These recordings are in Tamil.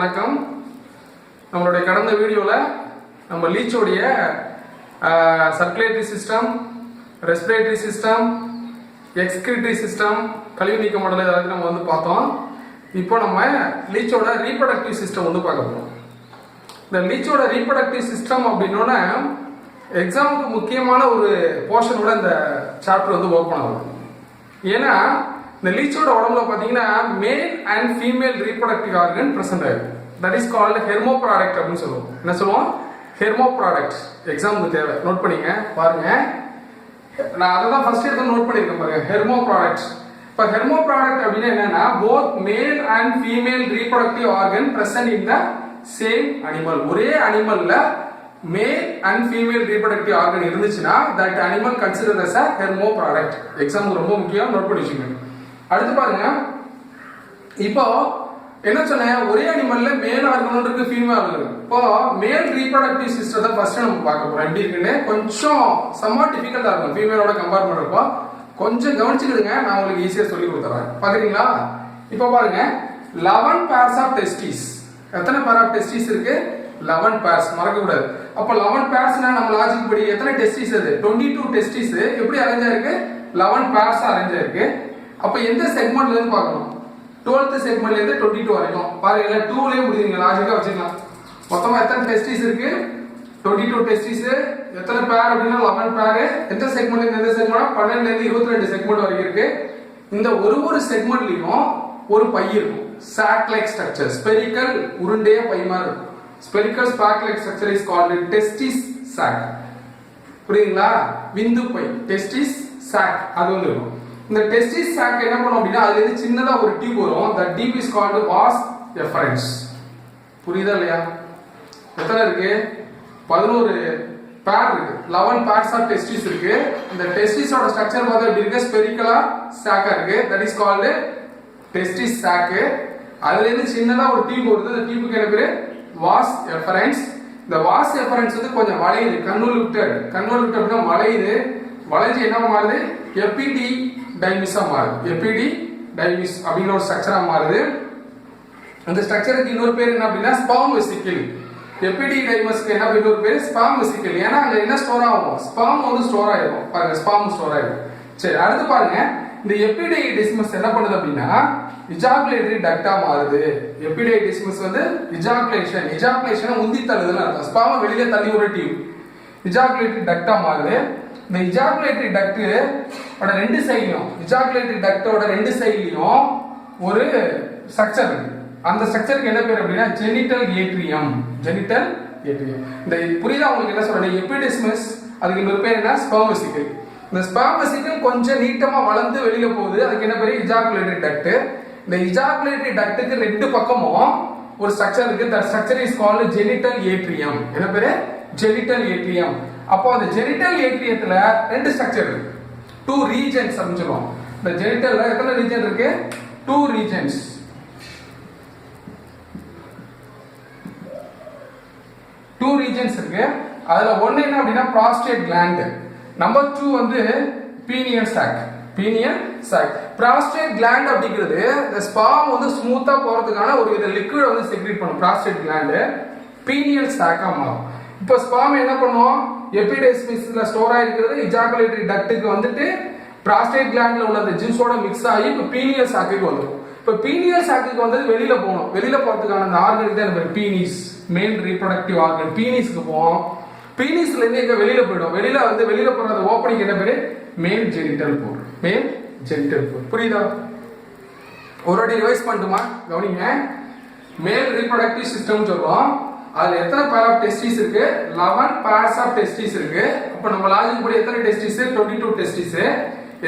வணக்கம். நம்மளுடைய கடந்த வீடியோவில் நம்ம லீச்சோடைய circulatory system, respiratory system, excretory system, கழிவு நீக்க மண்டலம் இதெல்லாம் நம்ம வந்து பார்த்தோம். இப்போ நம்ம லீச்சோட ரீப்ரொடக்டிவ் சிஸ்டம் வந்து பார்க்க போகிறோம். இந்த லீச்சோட ரீப்ரொடக்டிவ் சிஸ்டம் அப்படின்னோட எக்ஸாமுக்கு முக்கியமான ஒரு போர்ஷனோட இந்த சாப்டர் வந்து ஓப்பன் ஆகும். ஏன்னா இந்த லீச்சோட உடம்புல பார்த்தீங்கன்னா மேல் and female reproductive organ present ஆகும். தட் இஸ் கால்டு ஹெர்மோ ப்ராடக்ட் அப்படின்னு சொல்லுவோம். என்ன சொல்லுவோம்? ஹெர்மோ ப்ராடக்ட். எக்ஸாமுக்கு தேவை, நோட் பண்ணிங்க பாருங்க. நான் அதை தான் ஃபர்ஸ்ட் எடுத்து நோட் பண்ணியிருக்கேன் பாருங்க, ஹெர்மோ ப்ராடக்ட். இப்போ ஹெர்மோ ப்ராடக்ட் அப்படின்னா என்னன்னா both male and female reproductive organ present in the same animal. ஒரே அனிமல்ல male and female reproductive organ இருந்துச்சுன்னா that animal consider as a hermaphrodite. எக்ஸாமுக்கு ரொம்ப முக்கியம், நோட் பண்ணி வச்சுக்கோங்க. அடுத்து பாருங்க, இப்போ என்ன சொன்னேன், ஒரே அனிமல்ல மேல் ஆர்கன் இருக்கு, ஃபீமேல் ஆர்கன் இருக்கு. இப்போ மேல் ரீப்ரொடக்டிவ் சிஸ்டத்தை ஃபர்ஸ்ட் நம்ம பார்க்க போறோம். எப்படி இருக்குன்னு கொஞ்சம் சம்மா டிஃபிகல்ட்டா இருக்கும் ஃபீமேலோட கம்பேர் பண்றப்போ. கொஞ்சம் கவனிச்சுக்கிடுங்க, நான் உங்களுக்கு ஈஸியா சொல்லி கொடுத்துறேன். பாக்குறீங்களா? இப்போ பாருங்க, 11 pairs ஆஃப் டெஸ்டிஸ். எத்தனை பேர் ஆஃப் டெஸ்டிஸ் இருக்கு? 11 pairs. மறக்க கூடாது. அப்ப 11 pairsனா நம்ம லாஜிக் படி எத்தனை டெஸ்டிஸ்? அது 22 டெஸ்டிஸ். எப்படி அரேஞ்ச் ஆயிருக்கு? 11 pairs அரேஞ்ச் ஆயிருக்கு. அப்ப எந்த செக்மெண்ட்ல இருந்து பார்க்கணும்? 12th செக்மெண்ட்ல இருந்து 22 வரைக்கும் பாருங்க. 2லயே முடியுங்க, லாஜிக்கா வச்சுக்கலாம். மொத்தமா எத்தனை டெஸ்டிஸ் இருக்கு? 22 டெஸ்டிஸ். எத்தனை பேர் அப்படின்னா 11 பேர். எந்த செக்மெண்ட்ல இருந்து எந்த செக்மெண்ட்? 12ல இருந்து 22 செக்மெண்ட் வரைக்கும் இருக்கு. இந்த ஒரு செக்மெண்ட்லயும் ஒரு பை இருக்கும், சாக் லைக் ஸ்ட்ரக்சர். ஸ்பெரிக்கல் உருண்டைய பை மாதிரி இருக்கும். Spherical sac like structure is called testis sac. புரியுதுங்களா? விந்து பை, டெஸ்டிஸ் சாக் அது வந்து இருக்கும். இந்த டெஸ்டிஸ் சாக் என்ன பண்ணும் அப்படின்னா அதுல இருந்து சின்னதா ஒரு டியூப் வரும். the tube is called vas efferents. புரியுதா இல்லையா? எத்தனை இருக்கு? 11 பேர் இருக்கு. 11 pairs ஆஃப் டெஸ்டிஸ் இருக்கு. இந்த டெஸ்டிஸோட ஸ்ட்ரக்சர் பார்த்தா எப்படி இருக்கு? ஸ்பெரிக்கலா சாக்கா இருக்கு. that is called testis sac. அதுல இருந்து சின்னதா ஒரு டியூப் வருது. அந்த டியூபுக்கு என்ன பேரு? vas efferents. இந்த vas efferents வந்து கொஞ்சம் வளையுது, கன்வொல்யூட்டட் அப்படின்னா வளையுது. வளைஞ்சு என்ன மாறுது? எபிடி டைமிஸா மாறுது. எபிடி டைமிஸ் அப்படிங்கிற ஒரு ஸ்ட்ரக்சரா மாறுது. அந்த ஸ்ட்ரக்சருக்கு இன்னொரு பேர் என்ன அப்படின்னா ஸ்பெர்ம் வெசிக்கிள். எபிடி டைமஸ்க்கு என்ன இன்னொரு பேர்? Sperm vesicle. ஏன்னா அங்க என்ன ஸ்டோர் ஆகும்? ஸ்பெர்ம் வந்து ஸ்டோர் ஆயிடும். பாருங்க, ஸ்பெர்ம் ஸ்டோர் ஆயிடும். சரி, அடுத்து பாருங்க, இந்த எபிடைடிஸ்மஸ் என்ன பண்ணுது அப்படின்னா இஜாகுலேட்டரி டக்டா மாறுது. எபிடைடிஸ்மஸ் வந்து இஜாகுலேஷன் உந்தி தள்ளுதுன்னு அர்த்தம். ஸ்பெர்ம் வெளியில தள்ளி ஒரு டியூப் இஜாகுலேட்டரி டக்டா மாறுது. இந்த இஜாகுலேட்டரி டக்ட் ஓட ரெண்டு சைடுலயும், இஜாகுலேட்டரி டக்டோட ரெண்டு சைடுலயும் ஒரு ஸ்ட்ரக்சர் இருக்கு. அந்த ஸ்ட்ரக்சருக்கு என்ன பேர் அப்படின்னா ஜெனிட்டல் ஏட்ரியம். இந்த புரியுதா உங்களுக்கு என்ன சொல்றேன்? எபிடிஸ்மஸ் அதுக்கு இன்னொரு பேர் என்ன? Sperm vesicle. இந்த ஸ்பெர்ம் வெசிக்கிள் கொஞ்சம் நீட்டமா வளர்ந்து வெளியில போகுது. அதுக்கு என்ன பேரு? Ejaculatory duct. இந்த இஜாகுலேட்டரி டக்ட்டுக்கு ரெண்டு பக்கமும் ஒரு ஸ்ட்ரக்சர் இருக்கு. the structure is called genital atrium. என்ன பேரு? Genital atrium. அப்போ அந்த ஜெனிட்டல் ஏட்ரியத்துல ரெண்டு ஸ்ட்ரக்சர் இருக்கு, 2 regions அப்படின்னு சொல்லுவோம். இந்த ஜெனிட்டல்ல எத்தனை ரீஜன் இருக்கு? 2 regions. இருக்கு. அதுல ஒண்ணு என்ன அப்படின்னா prostate gland. நம்பர் 2 வந்து pineal sac. prostate gland அப்படிங்கிறது இந்த ஸ்பெர்ம் வந்து ஸ்மூத்தா போறதுக்கான ஒரு வித லிக்விட் வந்து செக்ரீட் பண்ணும். prostate gland pineal sac மாறும். இப்போ ஸ்பெர்ம் என்ன பண்ணும்? எபிடெஸ்மிஸ்ல ஸ்டோர் ஆயிருக்கிறது இஜாகுலேட்டரி டக்ட்டுக்கு வந்துட்டு prostate glandல உள்ள அந்த ஜூஸோட மிக்ஸ் ஆகி இப்போ பீனியல் சாக்குக்கு வந்துடும். இப்போ பீனியல் சாக்குக்கு வந்து வெளியில போகணும். வெளியில போறதுக்கான அந்த ஆர்கன் தான் நம்ம பீனிஸ், மேல் ரீப்ரொடக்டிவ் ஆர்கன். பீனிஸ்க்கு போவோம். பீனிஸ்ல இருந்து எங்க வெளியில போயிடும். வெளியில போற ஓப்பனிங் என்ன பேரு? மேல் ஜெனிட்டல் போர். புரியுதா? ஒரு வாட்டி ரிவைஸ் பண்ணட்டுமா? கவனிங்க. மேல் ரீப்ரொடக்டிவ் சிஸ்டம் சொல்றோம். அதுல எத்தனை பேர் ஆஃப் டெஸ்டிஸ் இருக்கு? 11 pairs ஆஃப் டெஸ்டிஸ் இருக்கு. அப்ப நம்ம லாஜிக் படி எத்தனை டெஸ்டிஸ்? 22 டெஸ்டிஸ்.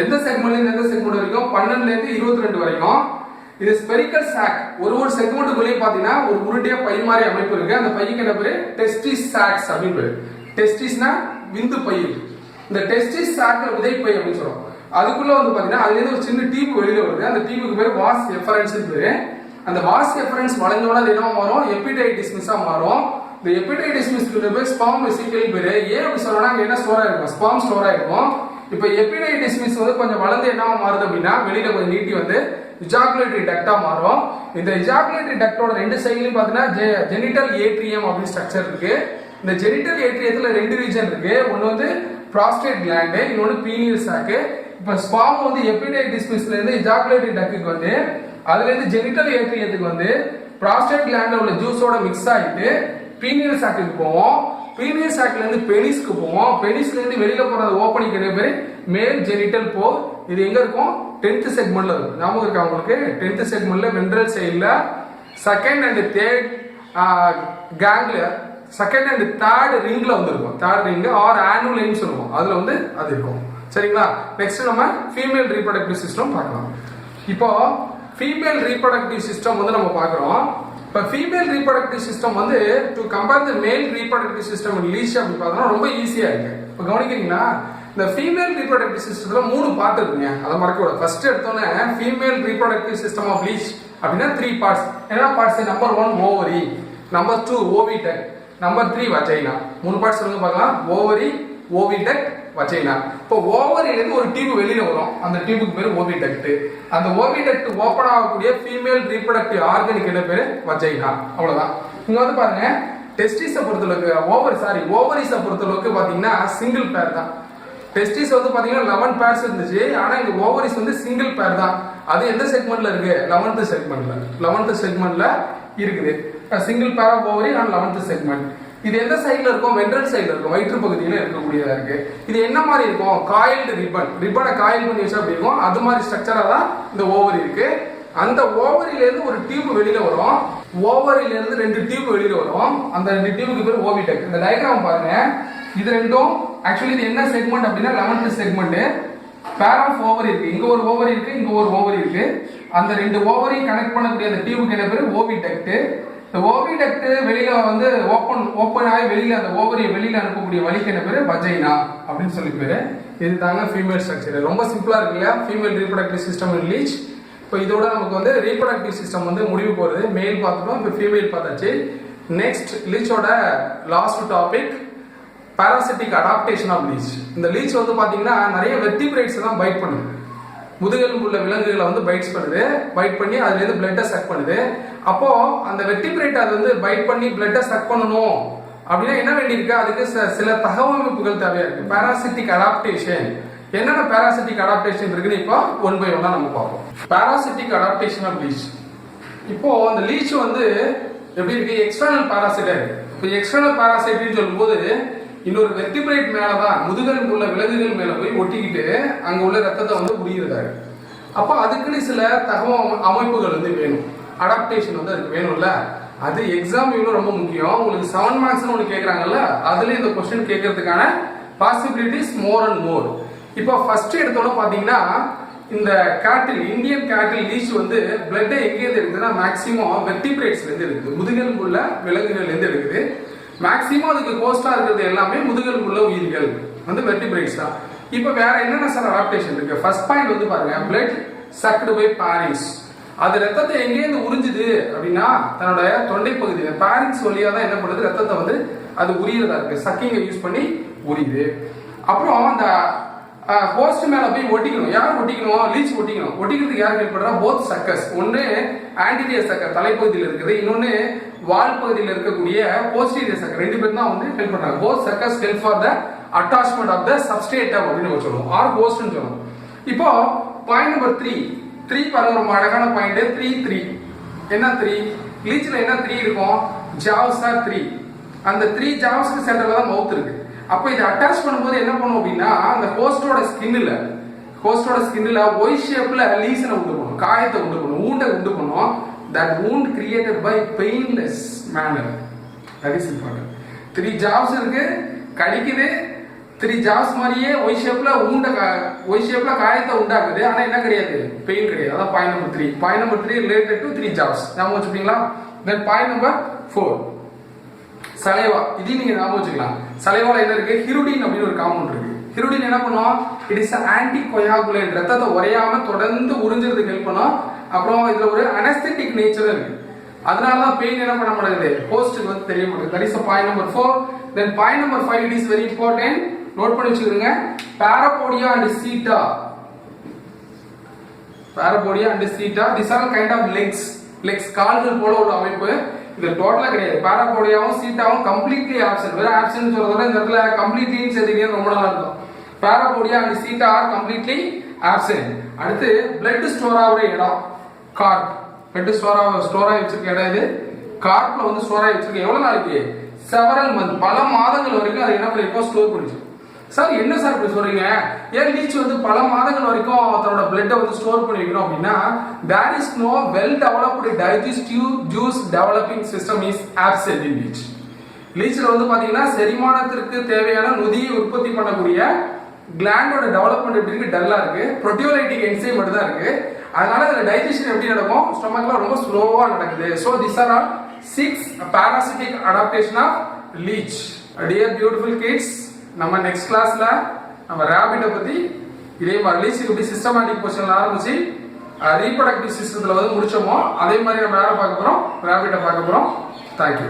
எந்த செக்மெண்ட்ல இருந்து எந்த செக்மெண்ட் வரைக்கும்? 12ல இருந்து 22 வரைக்கும். இது ஸ்பெரிக்கல் சாக். ஒரு செக்மெண்ட்டுக்குள்ளேயே பாத்தீங்கன்னா ஒரு உருண்டையா பை மாதிரி அமைப்பு இருக்கு. அந்த பைக்கு என்ன பேரு? டெஸ்டிஸ் சாக்ஸ் அப்படின்னு பேரு. டெஸ்டிஸ்னா விந்து பை. இந்த டெஸ்டிஸ் சாக்ல விதை பை அப்படின்னு சொல்றோம். அதுக்குள்ள வந்து பாத்தீங்கன்னா அதுல இருந்து ஒரு சின்ன டியூப் வெளியில வருது. அந்த டியூபுக்கு பேரு வாஸ் எஃபரன்ஸ் பேரு. அந்த வாஸ் எஃபரன்ஸ் வளைஞ்சோட அது என்ன மாறும்? எபிடைடிஸ்மஸா மாறும். இந்த எபிடைடிஸ்மஸ்க்கு பேர் ஸ்பெர்ம் வெசிக்கிள் பேரு. ஏன் அப்படி சொல்றோம்னா அங்க என்ன ஸ்டோர் ஆயிருக்கும்? ஸ்பெர்ம் ஸ்டோர் ஆயிருக்கும். இப்போ எபிடைடிஸ்மஸ் வந்து கொஞ்சம் வளர்ந்து என்ன மாறுது அப்படின்னா வெளியில கொஞ்சம் நீட்டி வந்து ejaculatory duct மாறும். இந்த ejaculatory ductோட ரெண்டு சைடுலயும் பாத்தீங்கன்னா genital atrium அப்படி ஸ்ட்ரக்சர் இருக்கு. இந்த genital atriumல ரெண்டு ரீஜன் இருக்கு. ஒன்னு வந்து prostate gland, இன்னொன்னு pineal sac. இப்ப ஸ்பெர்ம் வந்து எபிடைடிஸ்மிஸ்ல இருந்து ejaculatory ductக்கு வந்து அதுல இருந்து genital atriumக்கு வந்து prostate glandல உள்ள ஜூஸோட மிக்ஸ் ஆயிட்டு pineal sacக்கு போவோம். pineal sac ல இருந்து பெனிஸ்க்கு போவோம். பெனிஸ்ல இருந்து வெளியில போறது ஓபனிங் என்ன பேரு மேல் ஜெனிட்டல் போர். இது எங்க இருக்கும் 10th செக்மெண்ட்ல இருக்கும். ஞாபகம் இருக்கா உங்களுக்கு 10th செக்மெண்ட்ல வென்ட்ரல் சைடுல செகண்ட் அண்ட் தேர்ட் கேங்ல செகண்ட் அண்ட் தேர்ட் ரிங்ல வந்து இருக்கும். Third ring or annual line சொல்லுவோம். அதுல வந்து அது இருக்கும். சரிங்களா? நெக்ஸ்ட் நம்ம ஃபீமேல் ரீப்ரொடக்டிவ் சிஸ்டம் பார்க்கலாம். இப்போ ஃபீமேல் ரீப்ரொடக்டிவ் சிஸ்டம் வந்து நம்ம பார்க்குறோம். இப்போ ஃபீமேல் ரீப்ரொடக்டிவ் சிஸ்டம் வந்து டு கம்பேர் த மேல் ரீப்ரொடக்டிவ் சிஸ்டம் லீச் அப்படி பார்த்தோம்னா ரொம்ப ஈஸியா இருக்கு. இப்போ கவனிக்கிறீங்களா, இந்த ஃபீமேல் ரீப்ரொடக்டிவ் சிஸ்டத்துல 3 பார்ட் இருக்குங்க. அதை மறக்க கூடாது. ஃபர்ஸ்ட் எடுத்தோன்னே female reproductive system of leech அப்படின்னா 3 பார்ட்ஸ். என்ன parts? Number 1 ovary, number 2 oviduct, number 3 vagina. 3 parts சொல்லுங்க பார்க்கலாம். Ovary, oviduct, vagina. இப்போ ஓவரியில இருந்து ஒரு டியூப் வெளியில வரும். அந்த டியூபுக்கு பேரு ஓவிடக்ட். அந்த ஓவிடக்ட் ஓபன் ஆகக்கூடிய ஃபீமேல் ரீப்ரொடக்டிவ் ஆர்கனுக்கு என்ன பேரு? வஜைனா. அவ்வளவுதான். இங்க வந்து பாருங்க, டெஸ்டிஸை பொறுத்தளவுக்கு ஓவரிஸை பொறுத்தளவுக்கு பாத்தீங்கன்னா சிங்கிள் பேர் தான். டெஸ்டிஸ் வந்து பாத்தீங்கன்னா 11 பேர்ஸ் இருந்துச்சு. ஆனா இங்க ஓவரிஸ் வந்து சிங்கிள் பேர் தான். அது எந்த செக்மெண்ட்ல இருக்கு? 11th செக்மெண்ட்ல இருக்குது. Single pair of ovary on 11th segment. இது எந்த சைடுல இருக்கும்? வென்ட்ரல் சைடுல இருக்கும். வயிற்று பகுதியில இருக்கக்கூடியதா இருக்கு. இது என்ன மாதிரி இருக்கும்? காயில்டு ரிப்பனை காயில் பண்ணி வச்சா அப்படி இருக்கும். அது மாதிரி ஸ்ட்ரக்சரா தான் இந்த ஓவரி இருக்கு. அந்த ஓவரியில இருந்து ஒரு டியூப் வெளியில வரும். ஓவரியில இருந்து 2 டியூப் வெளியில வரும். அந்த 2 டியூபுக்கு பேர் ஓவிடக்ட். இந்த டயகிராம் பாருங்க. இது ரெண்டும் ஆக்சுவலி இது என்ன செக்மெண்ட் அப்படின்னா 11th segment. Pair of ovary இருக்கு. இங்க ஒரு ஓவரி இருக்கு, இங்க ஒரு ஓவரி இருக்கு. அந்த 2 ஓவரி கனெக்ட் பண்ணக்கூடிய அந்த டியூபுக்கு என்ன பேரு? ஓவிடக்ட். இந்த ஓவிடக்ட் வெளியில வந்து ஓபன் ஆகி வெளியில அந்த ஓவரியை வெளியில அனுப்பக்கூடிய வழிக்கு என்ன பேரு? வஜைனா அப்படின்னு சொல்லி பேரு. இதுதாங்க ஃபீமேல் ஸ்ட்ரக்சர். ரொம்ப சிம்பிளா இருக்கு இல்லையா? ஃபீமேல் ரீப்ரொடக்டிவ் சிஸ்டம் இன் லீச். இப்போ இதோட நமக்கு வந்து ரீப்ரொடக்டிவ் சிஸ்டம் வந்து முடிவு போறது. மேல் பார்த்துட்டோம், இப்போ ஃபீமேல் பார்த்தாச்சு. நெக்ஸ்ட் லீச்சோட last topic parasitic adaptation of leech. இந்த லீச் வந்து பாத்தீங்கன்னா நிறைய வெர்டிபிரேட்ஸ் தான் பைட் பண்ணுது. முதுகெலும்பு உள்ள விலங்குகளை வந்து பைட் பண்ணி அதுல இருந்து பிளட்டை சக் பண்ணுது. அப்போ அந்த வெர்டிபிரேட் அது வந்து பைட் பண்ணி பிளட்டை சக் பண்ணணும் அப்படின்னா என்ன வேண்டியிருக்கு? அதுக்கு சில தகவமைப்புகள் தேவையா இருக்கு. Parasitic adaptation. என்னென்ன பாராசிட்டிக் அடாப்டேஷன் இருக்குன்னு இப்போ 1 by 1 நம்ம பார்ப்போம். Parasitic adaptation of leech. இப்போ அந்த லீச் வந்து எப்படி இருக்கு? External parasite. இப்போ எக்ஸ்டர்னல் பாராசைட்னு சொல்லும்போது இன்னொரு வெர்டிபிரேட் மேலதான் முதுகெலும்பு உள்ள விலங்குகள் மேல போய் ஒட்டிக்கிட்டு அங்க உள்ள ரத்தத்தை வந்து உரியுறதா இருக்கு. அப்போ அதுக்குன்னு சில தகவல் அமைப்புகள் வந்து வேணும். அடாப்டேஷன் வந்து அதுக்கு வேணும்ல. அது எக்ஸாம் இவ்வளவு ரொம்ப முக்கியம். உங்களுக்கு 7 மார்க்ஸ் ஒன்று கேட்கறாங்கல்ல, அதுல இந்த கொஸ்டின் கேட்கறதுக்கான பாசிபிலிட்டிஸ் மோர் அண்ட் மோர். இப்போ ஃபர்ஸ்ட் எடுத்தோட பாத்தீங்கன்னா இந்த கேட்டில், இந்தியன் கேட்டில் லீச் வந்து பிளட் எங்கேயிருந்து இருக்குதுன்னா மேக்சிமம் வெர்டிபிரேட்ஸ்ல இருந்து இருக்குது. முதுகெலும்பு உள்ள விலங்குகள் இருந்து இருக்குது. மேக்சிமம் அதுக்கு கோஸ்டா இருக்கிறது எல்லாமே முதுகெலும்பு உள்ள உயிர்கள் வந்து வெர்டிபிரேட்ஸ் தான். இப்போ வேற என்னென்ன சார் அடாப்டேஷன் இருக்கு? ஃபர்ஸ்ட் பாயிண்ட் வந்து பாருங்க, பிளட் சக்டு பை பாரிங்ஸ். அது ரத்தத்தை எங்கேயிருந்து உறிஞ்சுது அப்படின்னா தன்னுடைய தொண்டை பகுதியில பாரிங்ஸ் வழியா தான் என்ன பண்ணுது? ரத்தத்தை வந்து அது உரியறதா இருக்கு. சக்கிங்கை யூஸ் பண்ணி உரியுது. அப்புறம் அந்த ஹோஸ்ட் மேல போய் ஒட்டிக்கணும். யார் ஒட்டிக்கணும்? லீச் ஒட்டிக்கணும். ஒட்டிக்கிறதுக்கு யார் ஹெல்ப் பண்றா? Both suckers. ஒன்னு ஆன்டீரியர் சக்கர் தலைப்பகுதியில் இருக்குது, இன்னொன்னு வால் பகுதியில் இருக்கக்கூடிய போஸ்டீரியர் சக்கர். 2 பேரும் தான் வந்து ஹெல்ப் பண்றாங்க. Both suckers help for the attachment of the substratum அப்படின்னு சொல்லுவோம், ஆர் ஹோஸ்ட்னு சொல்லுவோம். இப்போ பாயிண்ட் நம்பர் 3 பாருங்க, ரொம்ப அழகான பாயிண்ட். 3 என்ன 3 லீச்ல என்ன 3 இருக்கும்? Jaws are 3. அந்த 3 ஜாவ்ஸ்க்கு சென்டர்ல தான் மவுத் இருக்கு. அப்போ இதை அட்டாச் பண்ணும்போது என்ன பண்ணும் அப்படின்னா அந்த ஹோஸ்டோட ஸ்கின்ல ஒய் ஷேப்ல லீசனை உண்டு பண்ணும், காயத்தை உண்டு பண்ணும், ஊண்டை உண்டு பண்ணும். that wound created by painless manner. that is important. 3 jobs இருக்கு, கடிக்குது. 3 jobs மாதிரியே ஒய் ஷேப்ல காயத்தை உண்டாக்குது. ஆனா என்ன கிடையாது? பெயின் கிடையாது. அதான் point number 3. Point number 3 related to 3 jobs. ஞாபகம் வச்சுப்பீங்களா? then point number 4 saliva. இதையும் நீங்க ஞாபகம் வச்சுக்கலாம். சலைவால என்ன இருக்கு? ஹிருடின் அப்படின்னு ஒரு காம்பவுண்ட் இருக்கு. ஹிருடின் என்ன பண்ணும்? It is anti coagulate. ரத்தத்தை உறையாம தொடர்ந்து உறிஞ்சுறதுக்கு ஹெல்ப் பண்ணும். அப்புறம் இதுல ஒரு அனஸ்தெட்டிக் நேச்சர் இருக்கு. அதனாலதான் பெயின் என்ன பண்ண மாட்டேங்குது? ஹோஸ்டுக்கு வந்து தெரிய மாட்டேங்குது. That is point number 4. then point number 5 it is very important. Note பண்ணி வச்சுக்கோங்க. Parapodia and setae. Parapodia and setae this are kind of legs கால்கள் போல ஒரு அமைப்பு. இது டோட்டலா கிடையாது. பாரபோடியாவும் சீட்டாவும் கம்ப்ளீட்லி ஆப்சன்ட். வேற ஆப்சன்ட் சொல்றதுல இந்த இடத்துல கம்ப்ளீட்லி சேர்த்துக்கிட்டே ரொம்ப நல்லா இருக்கும். Parapodia and setae are completely absent. அடுத்து பிளட் ஸ்டோர் ஆகிற இடம் கார்ப். பிளட் ஸ்டோர் ஆகி வச்சிருக்க இடம் இது. கார்ப்ல வந்து ஸ்டோர் ஆகி வச்சிருக்க எவ்வளவு நாளைக்கு? செவரல் மந்த், பல மாதங்கள் வரைக்கும் அதை என்ன பண்ணிருக்கோம்? ஸ்டோர் பண்ணிச்சு. சார் என்ன சார் இப்படி சொல்றீங்க? ஏன் லீச் வந்து பல மாதங்கள் வரைக்கும் தன்னோட பிளட்டை வந்து ஸ்டோர் பண்ணி வைக்கணும் அப்படின்னா, there is no well developed digestive juice developing system is absent in leech. லீச்ல வந்து பாத்தீங்கன்னா செரிமானத்திற்கு தேவையான நொதியை உற்பத்தி பண்ணக்கூடிய கிளாண்டோட டெவலப்மெண்ட் எப்படி இருக்கு? டல்லா இருக்கு. புரோட்டியோலைட்டிக் என்சைம் மட்டும் தான் இருக்கு. அதனால இதுல டைஜஷன் எப்படி நடக்கும்? ஸ்டொமக்ல ரொம்ப ஸ்லோவா நடக்குது. So these are all 6 parasitic adaptation of leech. Dear beautiful kids, நம்ம நெக்ஸ்ட் கிளாஸ்ல நம்ம ரேபிட்டை பத்தி இதே மாதிரி லீச்சுக்கு எப்படி சிஸ்டமேட்டிக் பொசிஷன்ல ஆரம்பிச்சு ரீப்ரொடக்டிவ் சிஸ்டத்துல வந்து முடிச்சோமோ அதே மாதிரி நம்ம யாரை பார்க்க போறோம்? ரேபிட்டை பார்க்க போறோம். தேங்க்யூ.